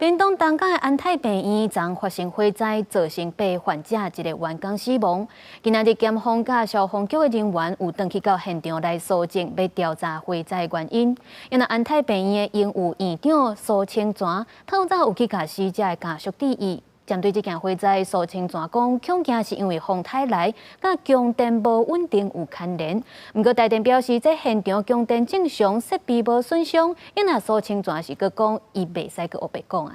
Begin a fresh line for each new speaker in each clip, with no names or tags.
屏东东港的安泰病院昨发生火灾，造成8患者一个员工死亡。今仔日检方甲消防局的人员有登去到现场来搜证，要调查火灾原因。因为安泰病院的营务院长苏清泉透早有去甲死者的家属致意。针对这件火灾，苏清泉讲，恐惊是因为风太来，甲供电无稳定有牵连。不过台电表示，在现场供电正常，设备无损伤。因为苏清泉是佮讲，伊袂使佮黑白讲啊。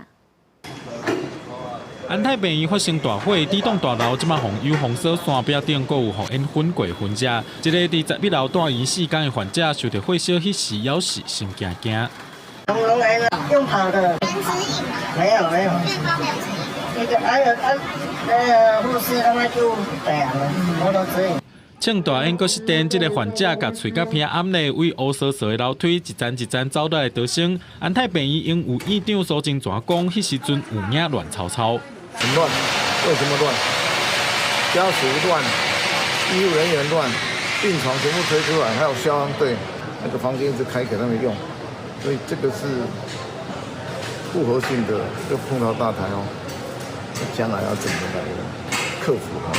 安泰病院发生大火，这栋大楼即马有红色山壁顶，阁有烟熏过痕迹。一个伫11楼住院4天的患者，受到火烧迄时，要是心惊惊。
龙来了，用跑的。没有。那个护士他们就我都知。
唱大烟阁失电，这个患者甲喙甲偏暗咧，为乌索索的楼梯一层一层走落来逃生。安泰病院营务院长苏清泉讲，迄时阵有影乱糟糟。
很乱，为什么乱？家属乱，医护人员乱，病床全部推出来，还有消防队那个房间一直开给他们用，所以这个是复合性的，又碰到大台哦。将来要怎么来克服哦？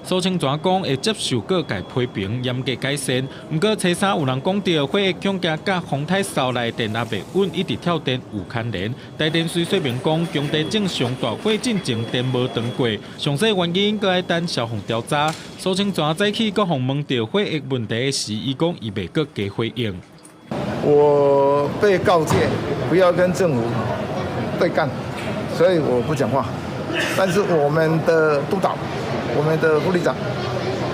苏清泉讲会接受各界批评，严格改善。不过，车衫有人讲到火的恐惊甲风太扫来电压袂稳，一直跳电有牵连。台电虽说明讲，供电正常，大火进前电无断过，详细原因阁要等消防调查。苏清泉早起阁访问到火的问题时，伊讲伊袂阁加回应。
我被告诫不要跟政府对干，所以我不讲话。但是我们的督导，我们的副理长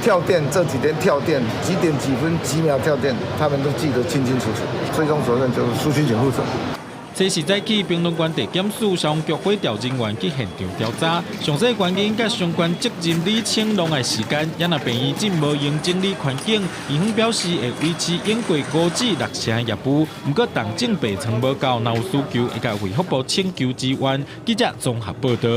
跳电这几天跳电几点几分几秒跳电，他们都记得清清楚楚。最终责任就是苏清泉负责。
这时早起，屏东县地检署消防局火调人员去现场调查，详细原因甲相关责任理清弄的时间，也若病院真无用整理环境，医方表示会维持永过5至6成业务。不过动静备床无够，若有需求会甲卫福部请求支援。记者综合报道。